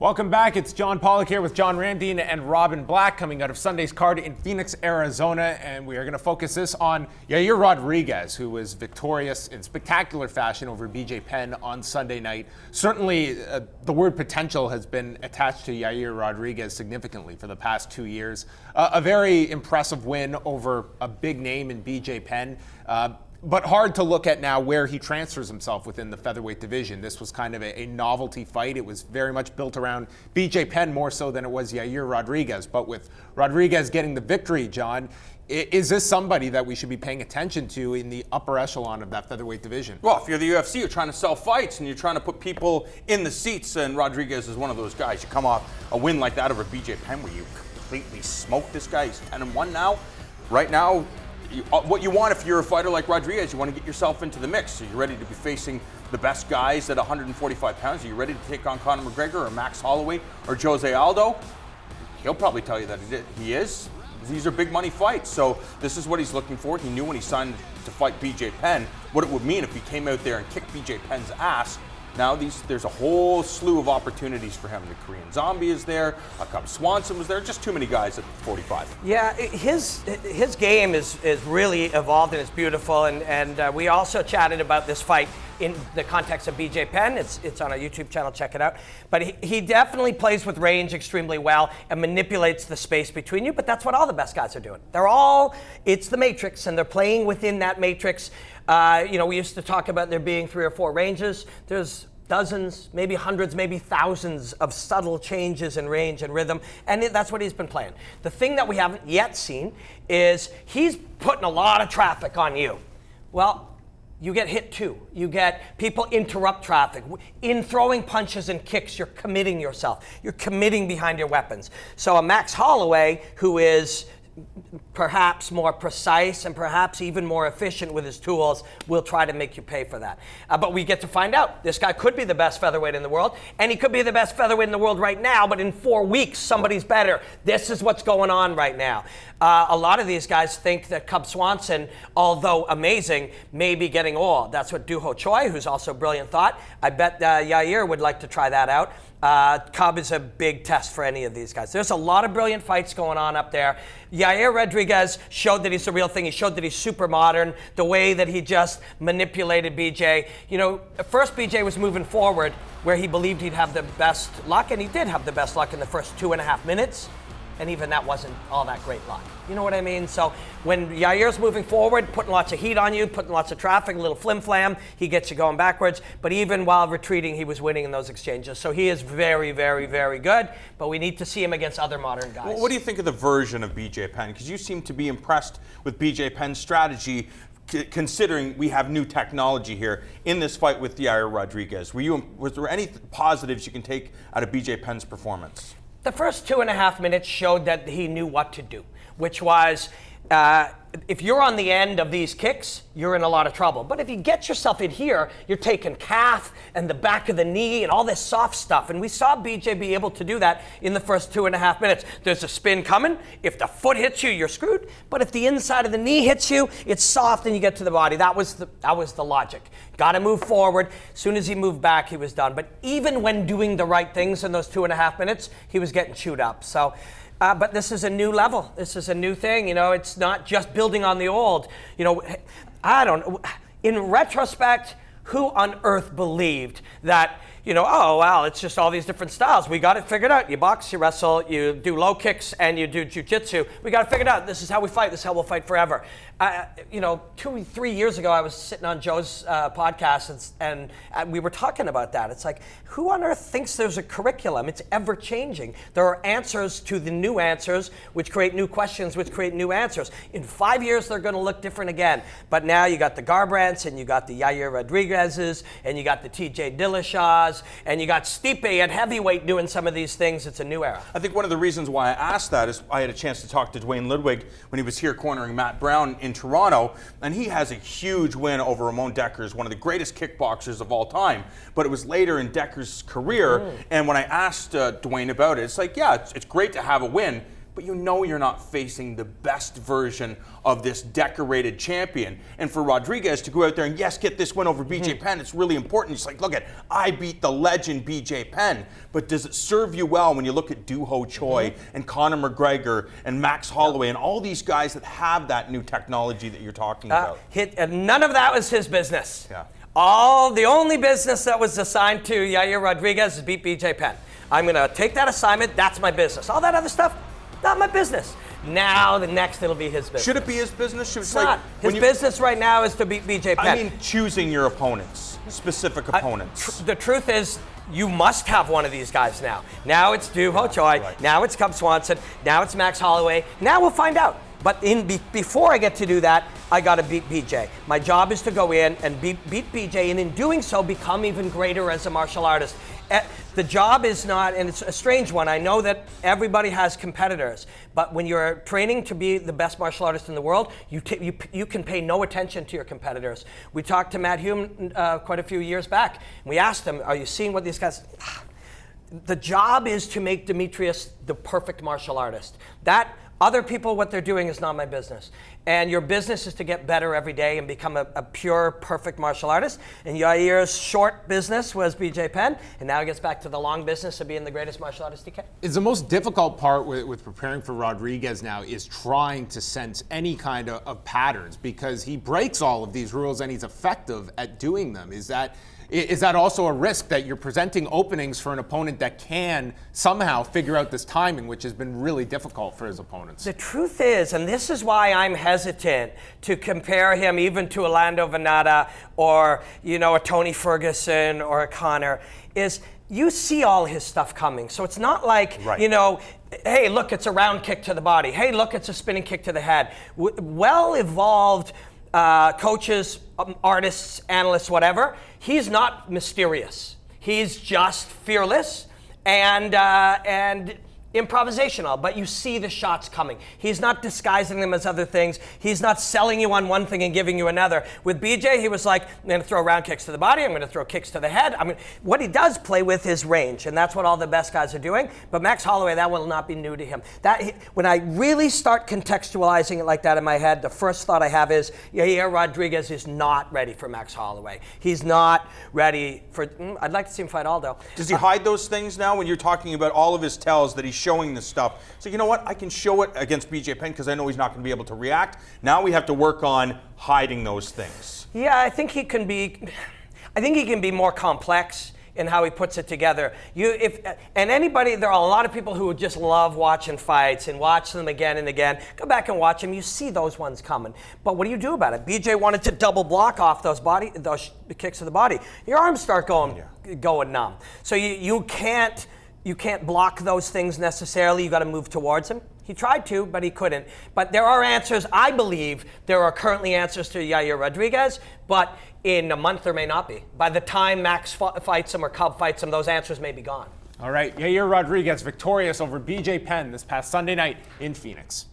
Welcome back. It's John Pollock here with John Randine and Robin Black coming out of Sunday's card in Phoenix, Arizona. And we are going to focus this on Yair Rodriguez, who was victorious in spectacular fashion over BJ Penn on Sunday night. Certainly, the word potential has been attached to Yair Rodriguez significantly for the past 2 years. A very impressive win over a big name in BJ Penn. But hard to look at now where he transfers himself within the featherweight division. This was kind of a novelty fight. It was very much built around BJ Penn more so than it was Yair Rodriguez. But with Rodriguez getting the victory, John, is this somebody that we should be paying attention to in the upper echelon of that featherweight division? Well, if you're the UFC, you're trying to sell fights and you're trying to put people in the seats, and Rodriguez is one of those guys. You come off a win like that over BJ Penn where you completely smoked this guy. He's 10-1 now. Right now, what you want if you're a fighter like Rodriguez, you want to get yourself into the mix. So you're ready to be facing the best guys at 145 pounds. Are you ready to take on Conor McGregor or Max Holloway or Jose Aldo? He'll probably tell you that he is. These are big money fights. So this is what he's looking for. He knew when he signed to fight BJ Penn what it would mean if he came out there and kicked BJ Penn's ass. Now there's a whole slew of opportunities for him. The Korean Zombie is there. Cub Swanson was there. Just too many guys at 45. Yeah, his game is really evolved and it's beautiful. And we also chatted about this fight in the context of BJ Penn. It's on our YouTube channel. Check it out. But he definitely plays with range extremely well and manipulates the space between you. But that's what all the best guys are doing. It's the matrix, and they're playing within that matrix. We used to talk about there being 3 or 4 ranges. There's dozens, maybe hundreds, maybe thousands of subtle changes in range and rhythm, and that's what he's been playing. The thing that we haven't yet seen is he's putting a lot of traffic on you. Well, you get hit too. You get people interrupt traffic. In throwing punches and kicks, you're committing yourself. You're committing behind your weapons. So a Max Holloway, who is perhaps more precise and perhaps even more efficient with his tools, will try to make you pay for that. But we get to find out. This guy could be the best featherweight in the world, and he could be the best featherweight in the world right now, but in 4 weeks, somebody's better. This is what's going on right now. A lot of these guys think that Cub Swanson, although amazing, may be getting old. That's what Duho Choi, who's also brilliant, thought. I bet Yair would like to try that out. Cub is a big test for any of these guys. There's a lot of brilliant fights going on up there. Yair Rodriguez showed that he's the real thing. He showed that he's super modern. The way that he just manipulated BJ. At first BJ was moving forward where he believed he'd have the best luck, and he did have the best luck in the first 2.5 minutes. And even that wasn't all that great luck. You know what I mean? So when Yair's moving forward, putting lots of heat on you, putting lots of traffic, a little flim-flam, he gets you going backwards. But even while retreating, he was winning in those exchanges. So he is very, very, very good. But we need to see him against other modern guys. Well, what do you think of the version of BJ Penn? Because you seem to be impressed with BJ Penn's strategy, considering we have new technology here in this fight with Yair Rodriguez. Was there any positives you can take out of BJ Penn's performance? The first 2.5 minutes showed that he knew what to do, which was if you're on the end of these kicks, you're in a lot of trouble. But if you get yourself in here, you're taking calf and the back of the knee and all this soft stuff. And we saw BJ be able to do that in the first 2.5 minutes. There's a spin coming. If the foot hits you, you're screwed. But if the inside of the knee hits you, it's soft and you get to the body. That was the logic. Got to move forward. As soon as he moved back, he was done. But even when doing the right things in those 2.5 minutes, he was getting chewed up. So. But this is a new level. This is a new thing. It's not just building on the old. I don't know. In retrospect, who on earth believed that, oh, well, it's just all these different styles. We got it figured out. You box, you wrestle, you do low kicks, and you do jiu-jitsu. We got it figured out. This is how we fight. This is how we'll fight forever. 2-3 years ago, I was sitting on Joe's podcast, and we were talking about that. It's like, who on earth thinks there's a curriculum? It's ever changing. There are answers to the new answers, which create new questions, which create new answers. In 5 years, they're going to look different again. But now you got the Garbrandts, and you got the Yair Rodriguez's, and you got the TJ Dillashaw's, and you got Stipe at heavyweight doing some of these things. It's a new era. I think one of the reasons why I asked that is I had a chance to talk to Dwayne Ludwig when he was here cornering Matt Brown in Toronto, and he has a huge win over Ramon Dekkers, one of the greatest kickboxers of all time. But it was later in Dekkers' career, and when I asked Dwayne about it, it's like, yeah, it's great to have a win, but you know you're not facing the best version of this decorated champion. And for Rodriguez to go out there and, yes, get this win over BJ Penn, it's really important. It's like, look at, I beat the legend BJ Penn, but does it serve you well when you look at Doo-Ho Choi and Conor McGregor and Max Holloway and all these guys that have that new technology that you're talking about? None of that was his business. Yeah. The only business that was assigned to Yair Rodriguez is beat BJ Penn. I'm going to take that assignment. That's my business. All that other stuff, not my business. Now the next it'll be his business. Should it be his business? It's not. His business right now is to beat BJ Penn. I mean, choosing your opponents, specific opponents. The truth is, you must have one of these guys now. Now it's Doo-Ho Choi. Right. Now it's Cub Swanson. Now it's Max Holloway. Now we'll find out. But before I get to do that, I got to beat BJ. My job is to go in and beat BJ, and in doing so, become even greater as a martial artist. The job is not, and it's a strange one. I know that everybody has competitors, but when you're training to be the best martial artist in the world, you can pay no attention to your competitors. We talked to Matt Hume quite a few years back. And we asked him, "Are you seeing what these guys?" The job is to make Demetrius the perfect martial artist. That other people, what they're doing is not my business. And your business is to get better every day and become a pure, perfect martial artist. And Yair's short business was BJ Penn, and now he gets back to the long business of being the greatest martial artist he can. Is the most difficult part with preparing for Rodriguez now is trying to sense any kind of patterns, because he breaks all of these rules and he's effective at doing them. Is that also a risk that you're presenting openings for an opponent that can somehow figure out this timing, which has been really difficult for his opponents? The truth is, and this is why I'm hesitant to compare him even to a Lando Venata or, a Tony Ferguson or a Conor, is you see all his stuff coming. So it's not like, hey, look, it's a round kick to the body. Hey, look, it's a spinning kick to the head. Well-evolved coaches, artists, analysts, whatever, he's not mysterious. He's just fearless and improvisational, but you see the shots coming. He's not disguising them as other things. He's not selling you on one thing and giving you another. With BJ, he was like, I'm going to throw round kicks to the body. I'm going to throw kicks to the head. What he does play with is range, and that's what all the best guys are doing. But Max Holloway, that will not be new to him. When I really start contextualizing it like that in my head, the first thought I have is, Yair Rodriguez is not ready for Max Holloway. He's not ready for, I'd like to see him fight Aldo. Does he hide those things now when you're talking about all of his tells that he's showing this stuff? So you know what? I can show it against BJ Penn because I know he's not going to be able to react. Now we have to work on hiding those things. Yeah, I think he can be more complex in how he puts it together. There are a lot of people who just love watching fights and watch them again and again. Go back and watch them. You see those ones coming. But what do you do about it? BJ wanted to double block off those kicks to the body. Your arms start going numb. So you can't block those things necessarily. You got to move towards him. He tried to, but he couldn't. But there are answers. I believe there are currently answers to Yair Rodriguez, but in a month there may not be. By the time Max fights him or Cub fights him, those answers may be gone. All right, Yair Rodriguez victorious over BJ Penn this past Sunday night in Phoenix.